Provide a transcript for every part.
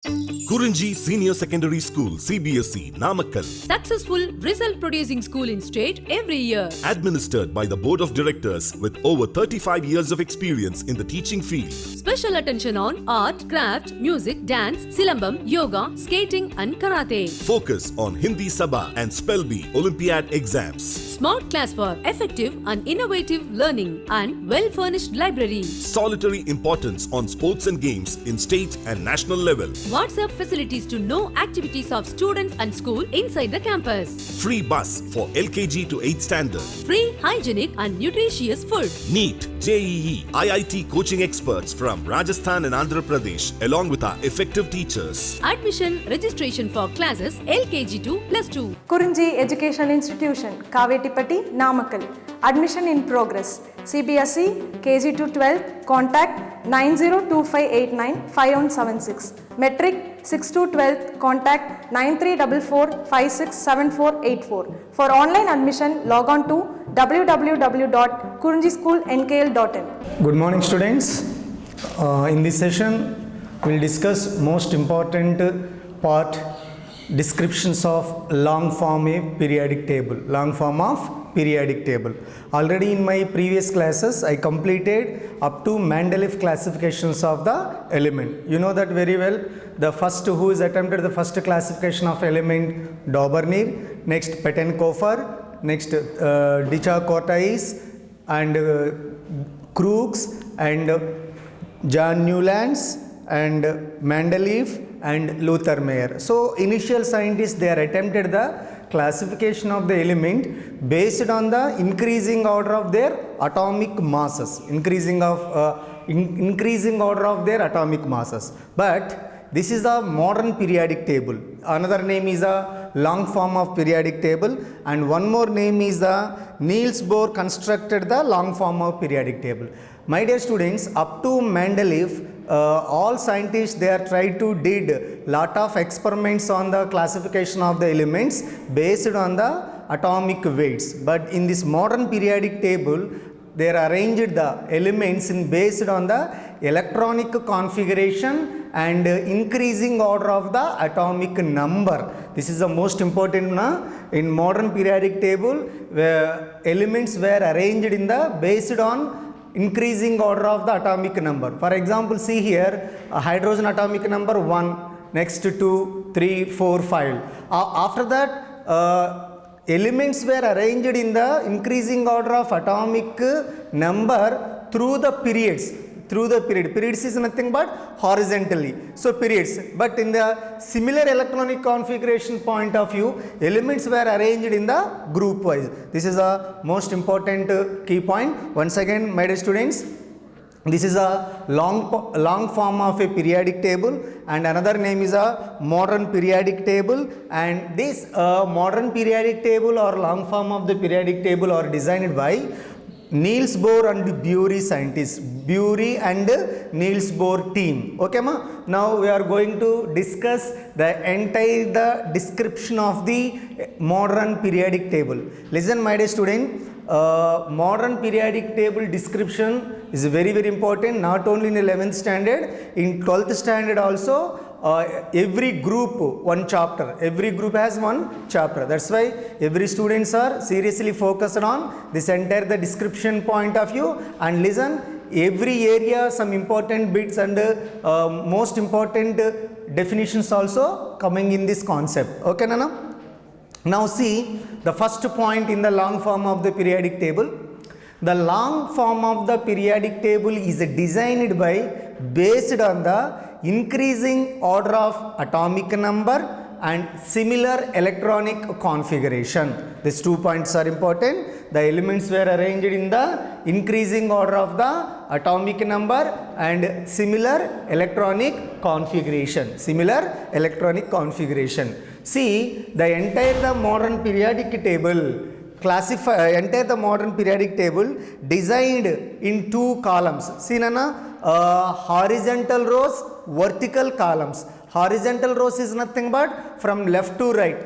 KURINJI Senior Secondary School, CBSE, Namakkal. Successful result producing school in state every year. Administered by the Board of Directors with over 35 years of experience in the teaching field. Special attention on art, craft, music, dance, silambam, yoga, skating and karate. Focus on Hindi Sabha and Spell Bee Olympiad exams. Smart class for effective and innovative learning and well-furnished library. Solitary importance on sports and games in state and national level. WhatsApp facilities to know activities of students and school inside the campus. Free bus for LKG to 8th standard. Free, hygienic and nutritious food. NEET, JEE, IIT coaching experts from Rajasthan and Andhra Pradesh along with our effective teachers. Admission registration for classes LKG to +2. KURINJI Education Institution, Kavetipatti, Namakkal. Admission in progress. CBSE, KG to 12, contact 9025895176. Metric 6 to 12, contact 9344567484. For online admission, log on to www.kurinjischoolnkl.in. Good morning, students. In this session, we will discuss most important part, descriptions of long form a periodic table. Long form of periodic table. Already in my previous classes, I completed up to Mendeleev classifications of the element. You know that very well. The first who is attempted the first classification of element, Daubernier, next Pettenkofer, next Dicha-Cortais and Crookes and John Newlands and Mendeleev and Luther Meyer. So initial scientists, they are attempted the classification of the element based on the increasing order of their atomic masses, increasing order of their atomic masses. But this is a modern periodic table. Another name is a long form of periodic table, and one more name is the Niels Bohr constructed the long form of periodic table. My dear students, up to Mendeleev, all scientists, they are tried to did lot of experiments on the classification of the elements based on the atomic weights. But in this modern periodic table, they are arranged the elements in based on the electronic configuration and increasing order of the atomic number. This is the most important in modern periodic table, where elements were arranged in the based on increasing order of the atomic number. For example, see here, hydrogen atomic number 1, next 2, 3, 4, 5. After that, elements were arranged in the increasing order of atomic number through the periods. Periods is nothing but horizontally. So periods. But in the similar electronic configuration point of view, elements were arranged in the group wise. This is a most important key point. Once again, my dear students, this is a long form of a periodic table, and another name is a modern periodic table. And this modern periodic table or long form of the periodic table are designed by Niels Bohr and Bury scientists, Bury and Niels Bohr team. Okay, ma? Now we are going to discuss the entire description of the modern periodic table. Listen, my dear student, modern periodic table description is very important, not only in 11th standard, in 12th standard also. Every group one chapter, every group has one chapter. That's why every students are seriously focused on this entire the description point of view, and listen every area some important bits and most important definitions also coming in this concept. Okay, Nana? Now see the first point in the long form of the periodic table. The long form of the periodic table is designed by based on the increasing order of atomic number and similar electronic configuration. These 2 points are important. The elements were arranged in the increasing order of the atomic number and similar electronic configuration. See, the entire modern periodic table designed in 2 columns. See, Nana, horizontal rows, vertical columns. Horizontal rows is nothing but from left to right.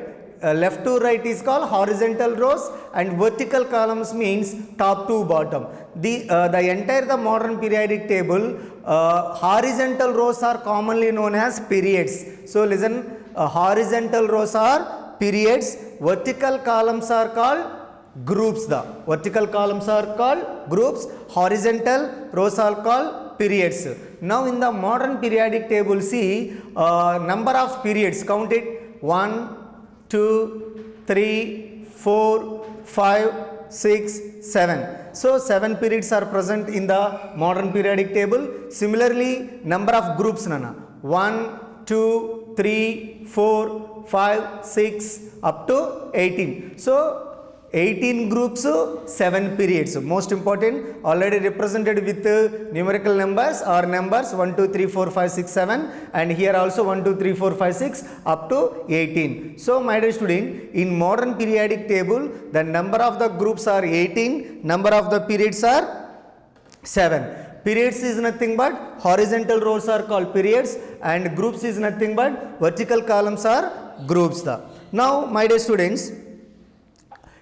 left to right is called horizontal rows, and vertical columns means top to bottom. The entire modern periodic table, horizontal rows are commonly known as periods. So listen, horizontal rows are periods, vertical columns are called groups. The vertical columns are called groups, horizontal rows are called periods. Now in the modern periodic table, see number of periods, count it: 1, 2, 3, 4, 5, 6, 7. So 7 periods are present in the modern periodic table. Similarly, number of groups, 1, 2, 3, 4, 5, 6 up to 18. So 18 groups, 7 periods. Most important, already represented with numerical numbers or numbers 1, 2, 3, 4, 5, 6, 7, and here also 1, 2, 3, 4, 5, 6 up to 18. So my dear student, in modern periodic table, the number of the groups are 18, number of the periods are 7. Periods is nothing but horizontal rows are called periods, and groups is nothing but vertical columns are groups. Now my dear students,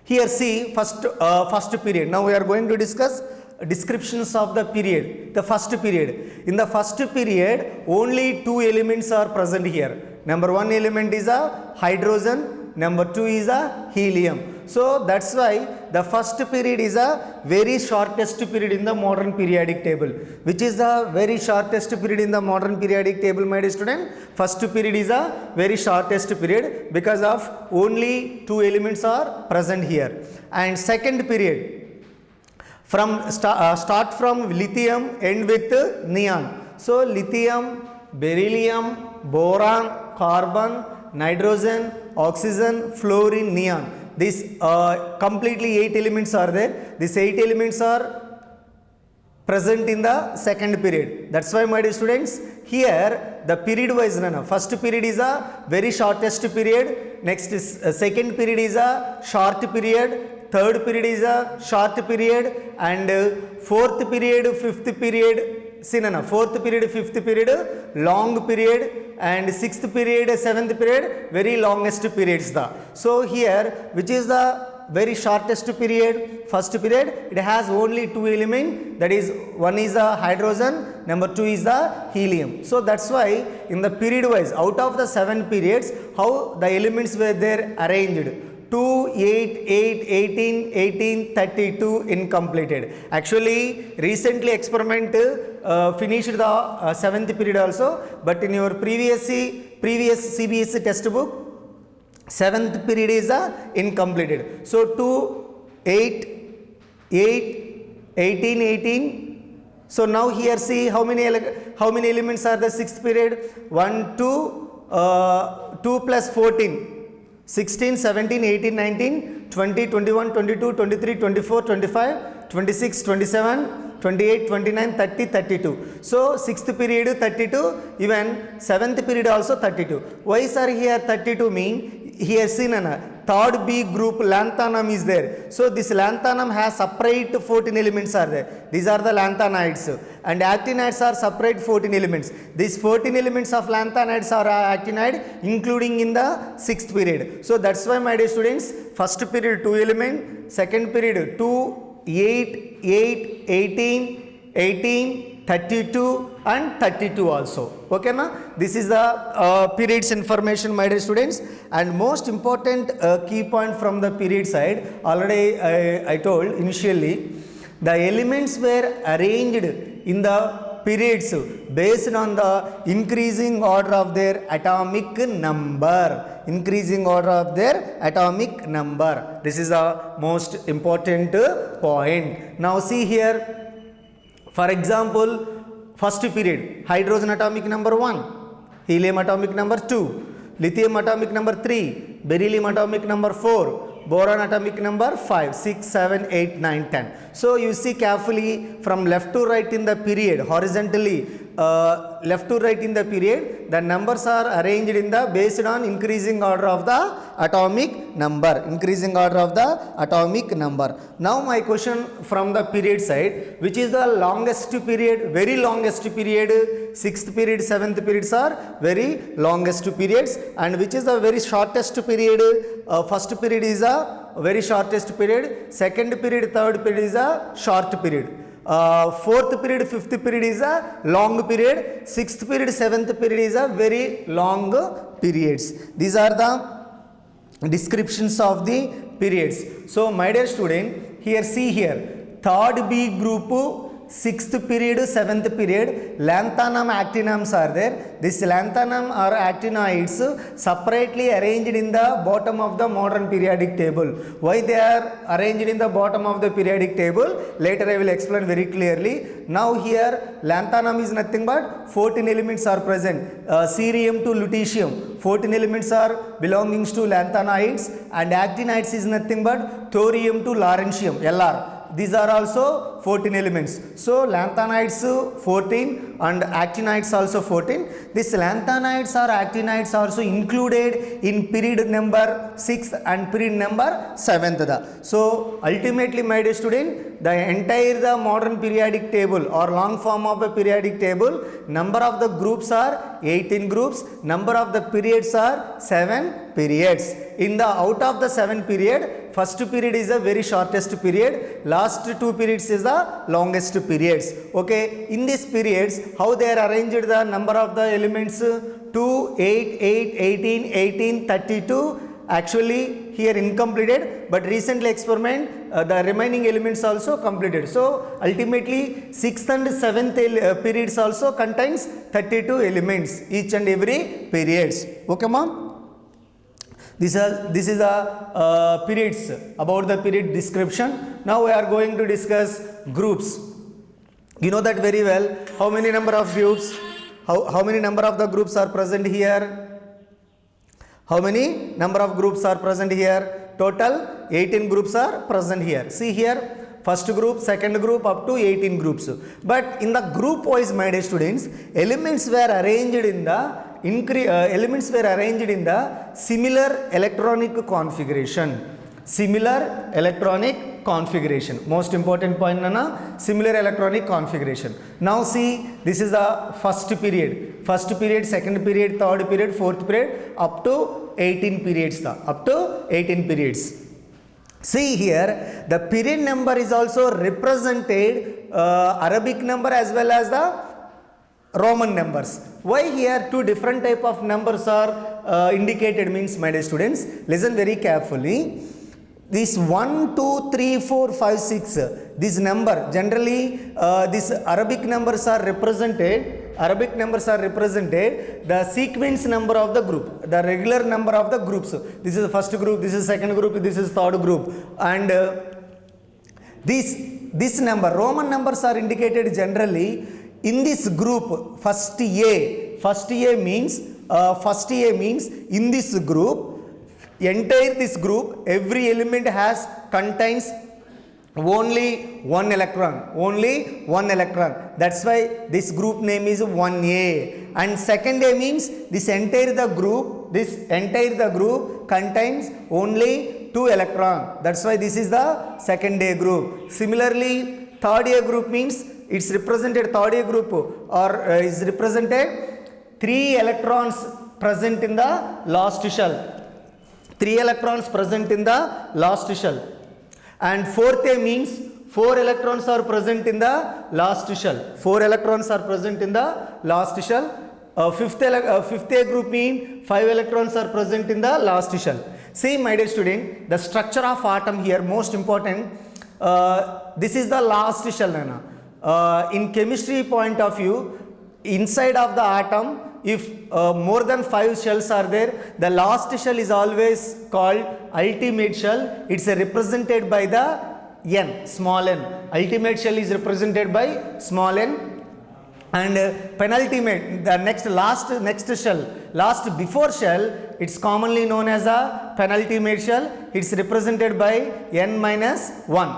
here see first period. Now we are going to discuss descriptions of the period. The first period. In the first period, only 2 elements are present here. Number 1 element is a hydrogen, number 2 is a helium. So that's why the first period is a very shortest period in the modern periodic table. Which is the very shortest period in the modern periodic table, my dear student? First period is a very shortest period because of only 2 elements are present here. And second period, from start from lithium, end with neon. So lithium, beryllium, boron, carbon, nitrogen, oxygen, fluorine, neon. These completely 8 elements are there. These 8 elements are present in the second period. That's why, my dear students, here the period wise, first period is a very shortest period. Next is second period is a short period. Third period is a short period, and fourth period, fifth period. Fourth period, fifth period, long period, and sixth period, seventh period, very longest periods. So here, which is the very shortest period? First period, it has only 2 elements, that is, one is the hydrogen, number 2 is the helium. So that's why in the period wise, out of the 7 periods, how the elements were there arranged: 2, 8, 8, 18, 18, 32 incompleted. Actually, recently experiment finished the 7th period also, but in your previous CBSE textbook, 7th period is incompleted. So 2, 8, 8, 18, 18. So now here see how many elements are the 6th period? 1, 2, 2 plus 14. 16, 17, 18, 19, 20, 21, 22, 23, 24, 25, 26, 27, 28, 29, 30, 32. So 6th period 32, even 7th period also 32. Why sir here 32 mean? Here seen third B group lanthanum is there. So this lanthanum has separate 14 elements are there. These are the lanthanides, and actinides are separate 14 elements. These 14 elements of lanthanides are actinide, including in the 6th period. So that's why, my dear students, first period 2 element, second period 2, 8, 8, 18, 18, 32 and 32 also. Okay na? This is the periods information, my dear students. And most important key point from the period side, already I told initially, the elements were arranged in the periods based on the increasing order of their atomic number. Increasing order of their atomic number. This is the most important point. Now see here, for example, first period, hydrogen atomic number 1, helium atomic number 2, lithium atomic number 3, beryllium atomic number 4, boron atomic number 5, 6, 7, 8, 9, 10. So you see carefully from left to right in the period, horizontally, left to right in the period, the numbers are arranged in the based on increasing order of the atomic number. Increasing order of the atomic number. Now my question from the period side, which is the longest period, very longest period, 6th period, 7th periods are very longest periods, and which is the very shortest period. First period is a very shortest period, second period, third period is a short period. Fourth period, fifth period is a long period, sixth period, seventh period is a very long periods. These are the descriptions of the periods. So my dear student, here see here, third B group, sixth period, seventh period, lanthanum actinums are there. This lanthanum or actinoids separately arranged in the bottom of the modern periodic table. Why they are arranged in the bottom of the periodic table? Later I will explain very clearly. Now here lanthanum is nothing but 14 elements are present. Cerium to lutetium, 14 elements are belonging to lanthanoids, and actinides is nothing but thorium to lawrencium, Lr. These are also 14 elements. So lanthanides 14 and actinides also 14. These lanthanides or actinides also included in period number 6 and period number 7th. So ultimately my dear student, the entire modern periodic table or long form of a periodic table, number of the groups are 18 groups, number of the periods are 7 periods. In the out of the 7 period, first period is the very shortest period, last 2 periods is the longest periods. Okay, in these periods, how they are arranged, the number of the elements 2, 8, 8, 18, 18, 32. Actually here incompleted, but recently experiment the remaining elements also completed. So ultimately 6th and 7th periods also contains 32 elements each and every periods. Okay ma'am? This is the periods, about the period description. Now we are going to discuss groups. You know that very well. How many number of groups? How many number of the groups are present here? How many number of groups are present here? Total 18 groups are present here. See here, first group, second group, up to 18 groups. But in the group wise, my dear students, elements were arranged in the similar electronic configuration. Similar electronic configuration. Most important point, Nana, similar electronic configuration. Now see, this is the first period. First period, second period, third period, fourth period, up to 18 periods. Up to 18 periods. See here, the period number is also represented Arabic number as well as the Roman numbers. Why here two different type of numbers are indicated means, my dear students, listen very carefully. This 1, 2, 3, 4, 5, 6, this number generally these Arabic numbers are represented. The sequence number of the group, the regular number of the groups. This is the first group, this is second group, this is third group, and this number, Roman numbers are indicated generally in this group. First A means in this group, entire this group, every element contains only one electron. That's why this group name is 1A. And second A means this entire the group contains only 2 electrons. That's why this is the second A group. Similarly, third A group means it's represented, third A group or is represented 3 electrons present in the last shell. 3 electrons present in the last shell. And fourth A means 4 electrons are present in the last shell. 4 electrons are present in the last shell. Fifth A group means 5 electrons are present in the last shell. See, my dear student, the structure of atom here, most important. This is the last shell. In chemistry point of view, inside of the atom, if more than 5 shells are there, the last shell is always called ultimate shell. It's represented by the n, small n. Ultimate shell is represented by small n. And penultimate, the next shell, last before shell, it's commonly known as a penultimate shell. It's represented by n minus 1.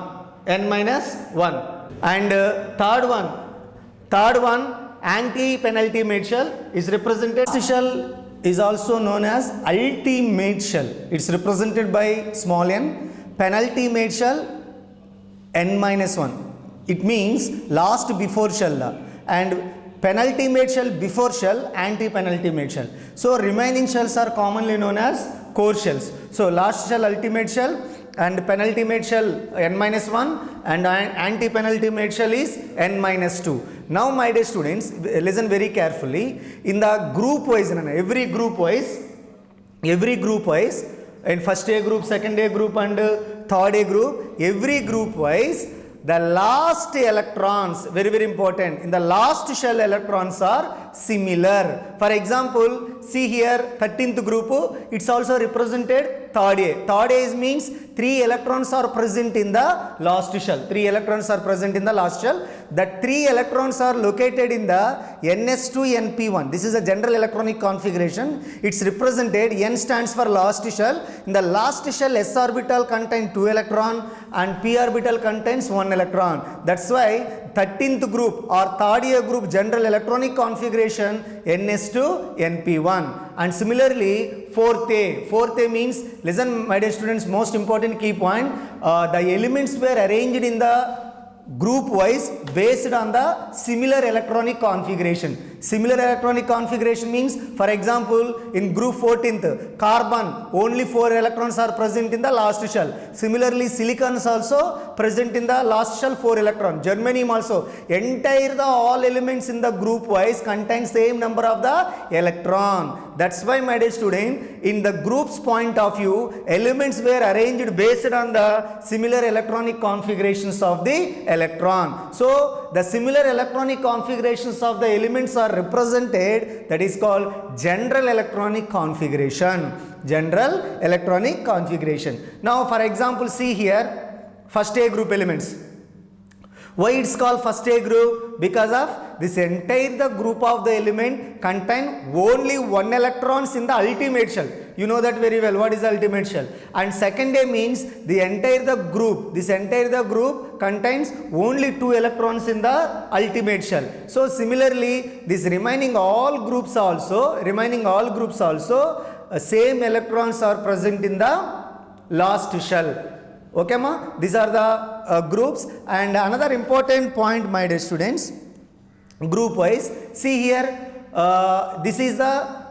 And third one Anti-penultimate shell is represented. Last shell is also known as ultimate shell. It's represented by small n. Penultimate shell n-1. It means last before shell, and penultimate shell before shell, anti-penultimate shell. So remaining shells are commonly known as core shells. So last shell ultimate shell and penultimate shell n-1 and anti-penultimate shell is n-2. Now my dear students, listen very carefully. In the group wise, every group wise, in first A group, second A group and third A group, every group wise, the last electrons, very very important, in the last shell electrons are similar. For example, see here 13th group, it's also represented third A. Third A means 3 electrons are present in the last shell. 3 electrons are present in the last shell. The 3 electrons are located in the ns2np1. This is a general electronic configuration. It's represented, n stands for last shell. In the last shell, s orbital contains 2 electron and p orbital contains 1 electron. That's why 13th group or third year group general electronic configuration ns2np1. And similarly, fourth A means, listen my dear students, most important key point, the elements were arranged in the group wise based on the similar electronic configuration. Similar electronic configuration means, for example, in group 14th, carbon, only 4 electrons are present in the last shell. Similarly, silicon is also present in the last shell, 4 electrons. Germanium also, entire the all elements in the group wise contain same number of the electron. That's why my dear student, in the group's point of view, elements were arranged based on the similar electronic configurations of the electron. So the similar electronic configurations of the elements are represented, that is called general electronic configuration. General electronic configuration. Now for example, see here first A group elements. Why it's called first A group? Because of this entire the group of the element contain only 1 electrons in the ultimate shell. You know that very well, what is the ultimate shell. And second A means the entire the group, this entire the group contains only 2 electrons in the ultimate shell. So similarly, this remaining all groups also, same electrons are present in the last shell. Okay ma, these are the groups. And another important point my dear students, group wise, see here, this is the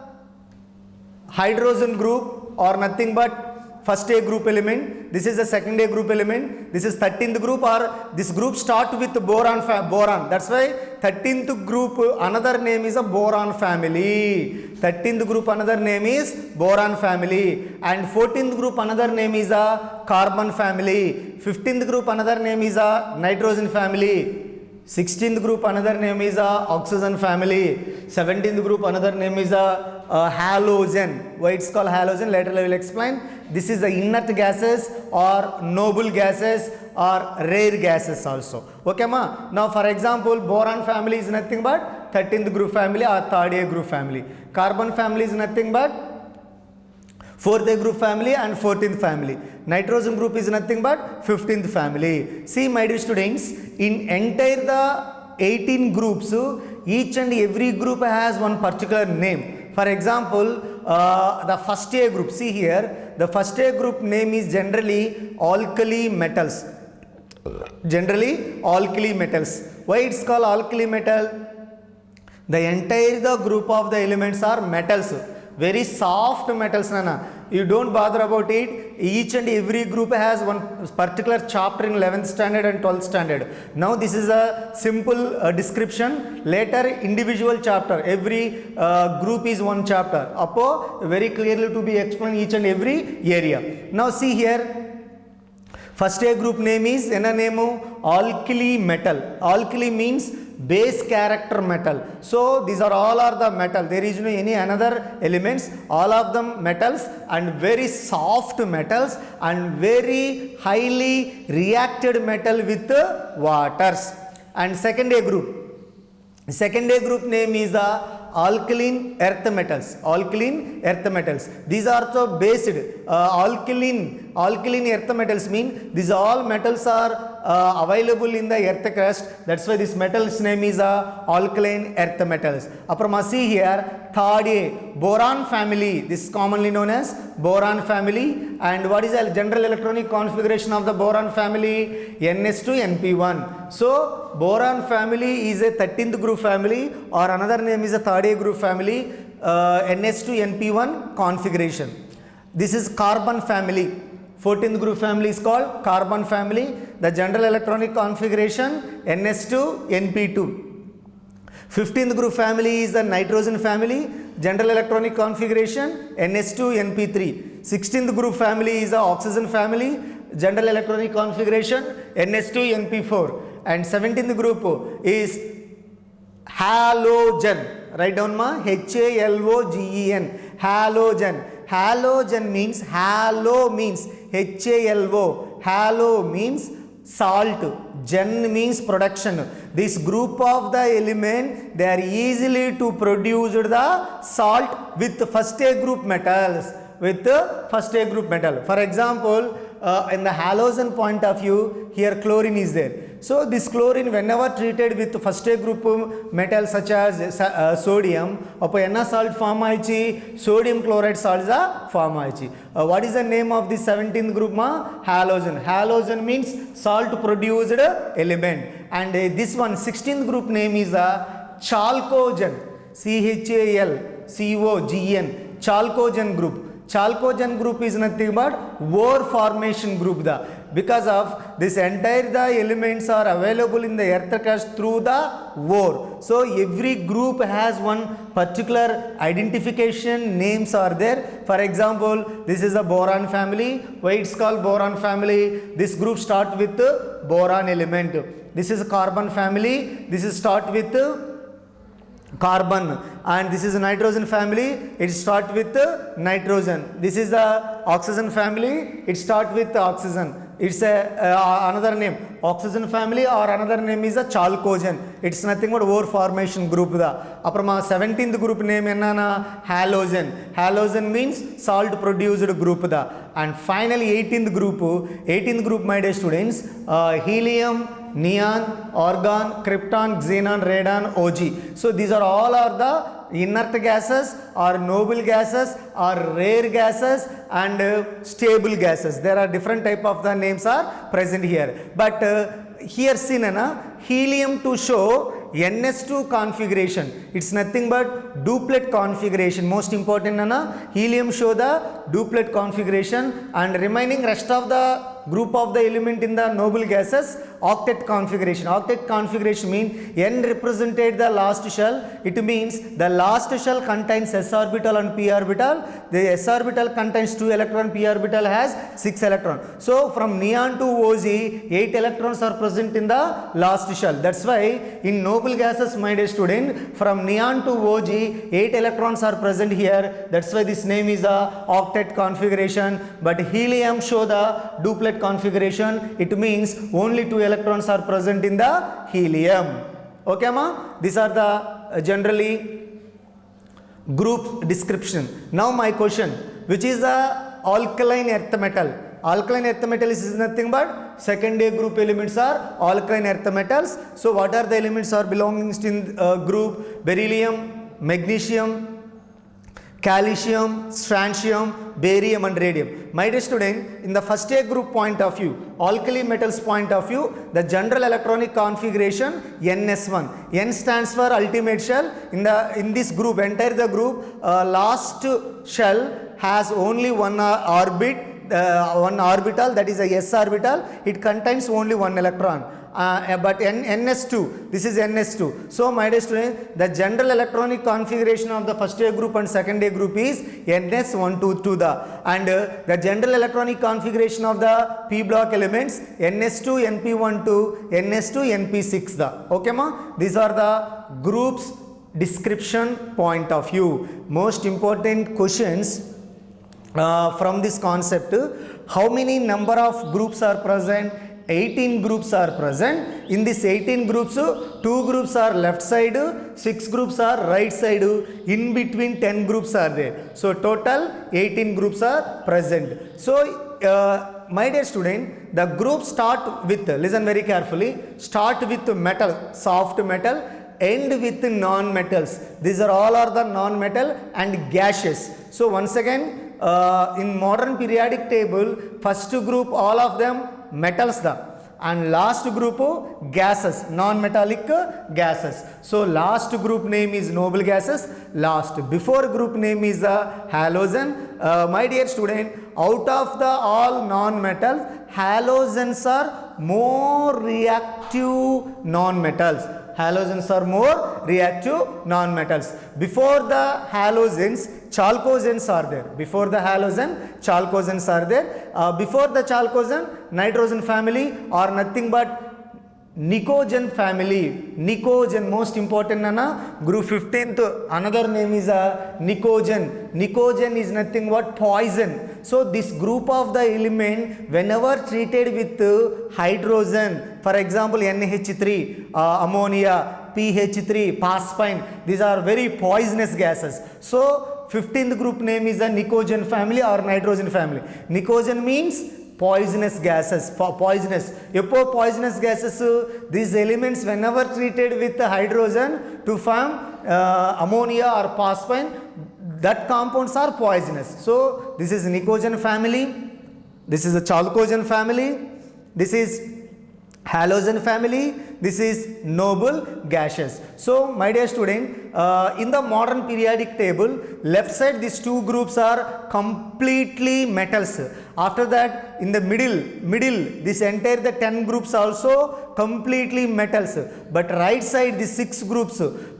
hydrogen group or nothing but first A group element. This is the second A group element. This is 13th group, or this group start with boron. That's why 13th group another name is a boron family. 13th group another name is boron family, and 14th group another name is a carbon family. 15th group another name is a nitrogen family. 16th group another name is a oxygen family. 17th group another name is a halogen. Why it's called halogen, later I will explain. This is the inert gases or noble gases or rare gases also. Okay ma. Now for example, boron family is nothing but 13th group family or third A group family. Carbon family is nothing but 4th A group family and 14th family. Nitrogen group is nothing but 15th family. See my dear students, in entire the 18 groups, each and every group has one particular name. For example, the first A group, see here, the first A group name is generally alkali metals. Generally alkali metals. Why it's called alkali metal? The entire the group of the elements are metals. Very soft metals, nana. You don't bother about it. Each and every group has one particular chapter in 11th standard and 12th standard. Now this is a simple description. Later individual chapter, every group is one chapter. Appo very clearly to be explained each and every area. Now see here, first A group name is alkali metal. Alkali means base character metal. So these are all are the metal. There is no any another elements. All of them metals, and very soft metals, and very highly reacted metal with waters. And second A group name is the alkaline earth metals. Alkaline earth metals. These are also based. Alkaline earth metals mean these all metals are available in the earth crust. That's why this metal's name is alkaline earth metals. Aprama see here, third A, boron family. This is commonly known as boron family. And what is the general electronic configuration of the boron family? Ns2 np1. So boron family is a 13th group family, or another name is a third A group family, Ns2 np1 configuration. This is carbon family. 14th group family is called carbon family. The general electronic configuration Ns2 np2. 15th group family is the nitrogen family. General electronic configuration Ns2 np3. 16th group family is the oxygen family. General electronic configuration Ns2 np4. And 17th group is halogen. Write down ma, HALOGEN. Halogen. Halogen means, halo means HALO. Halo means salt. Gen means production. This group of the element, they are easily to produce the salt with first A group metals. With the first A group metal. For example, in the halogen point of view, here chlorine is there. So this chlorine, whenever treated with first A group metal such as sodium, appo salt form aichi, sodium chloride salt form aichi. What is the name of this 17th group ma? Halogen. Halogen means salt produced element. And this one 16th group name is chalcogen. CHALCOGN. Chalcogen group. Chalcogen group is nothing but ore formation group. Because of this entire the elements are available in the earth crust through the ore. So every group has one particular identification, names are there. For example, this is a boron family. Why it's called boron family? This group start with the boron element. This is a carbon family. This is start with carbon, and this is a nitrogen family. It start with nitrogen. This is the oxygen family. It start with oxygen. It's another name, oxygen family, or another name is a chalcogen. It's nothing but ore formation group. Aprama 17th group name enna halogen. Halogen means salt produced group. And finally 18th group, my dear students, helium, neon, argon, krypton, xenon, radon, Og. So these are all are the inert gases or noble gases or rare gases and stable gases. There are different type of the names are present here. But here seen helium to show NS2 configuration. It's nothing but duplet configuration. Most important helium show the duplet configuration, and remaining rest of the group of the element in the noble gases octet configuration. Octet configuration means N represented the last shell. It means the last shell contains s orbital and p orbital. The s orbital contains 2 electron, p orbital has 6 electron. So from neon to Oz, 8 electrons are present in the last shell. That's why in noble gases, my dear student, from neon to Og, 8 electrons are present here. That's why this name is a octet configuration. But helium show the duplet configuration. It means only 2 electrons are present in the helium. Okay ma? These are the generally group description. Now my question, which is the alkaline earth metal? Alkaline earth metal is nothing but second A group elements are alkaline earth metals. So what are the elements are belonging to group? Beryllium, magnesium, calcium, strontium, barium and radium. My dear student, in the first A group point of view, alkali metals point of view, the general electronic configuration NS1. N stands for ultimate shell. In this group, entire the group, last shell has only one one orbital, that is a s orbital. It contains only one electron. But NS2, this is NS2. So my dear student, the general electronic configuration of the first A group and second A group is NS122. And the general electronic configuration of the P block elements NS2 NP12, NS2 NP6. Okay ma? These are the groups description point of view. Most important questions from this concept: how many number of groups are present? 18 groups are present. In this 18 groups, 2 groups are left side, 6 groups are right side, in between 10 groups are there. So total 18 groups are present. So my dear student, the group start with, listen very carefully, start with metal, soft metal, end with non-metals. These are all are the non-metal and gaseous. So once again, in modern periodic table, first group all of them metals and last group gases, non-metallic gases. So last group name is noble gases, before group name is halogen. My dear student, out of the all non-metals, halogens are more reactive non-metals. Halogens are more reactive non-metals. Before the halogens, chalcogens are there. Before the halogen, chalcogens are there. Before the chalcogen, nitrogen family or nothing but Nicogen family. Nicogen, most important nana, group 15th, another name is Nicogen. Nicogen is nothing but poison. So this group of the element, whenever treated with hydrogen, for example NH3, ammonia, PH3, phosphine, these are very poisonous gases. So 15th group name is a Nicogen family or nitrogen family. Nicogen means poisonous gases, poisonous. Poisonous gases, these elements whenever treated with hydrogen to form ammonia or phosphine, that compounds are poisonous. So this is Nicogen family, this is a chalcogen family, this is halogen family, this is noble gaseous. So my dear student, in the modern periodic table, left side these two groups are completely metals. After that, in the middle this entire the 10 groups also completely metals. But right side the 6 groups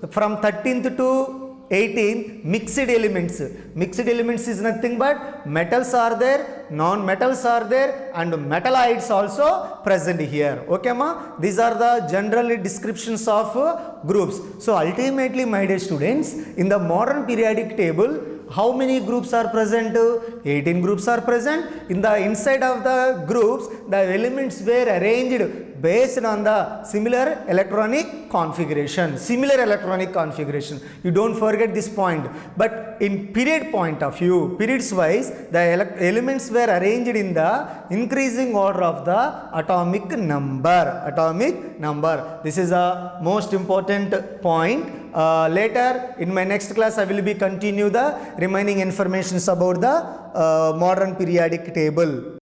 from 13th to 18 mixed elements. Mixed elements is nothing but metals are there, non-metals are there and metalloids also present here. Okay ma? These are the general descriptions of groups. So ultimately my dear students, in the modern periodic table, how many groups are present? 18 groups are present. In the inside of the groups, the elements were arranged based on the similar electronic configuration. Similar electronic configuration. You don't forget this point. But in period point of view, periods wise, the elements were arranged in the increasing order of the atomic number. Atomic number. This is a most important point. Later in my next class I will be continue the remaining informations about the modern periodic table.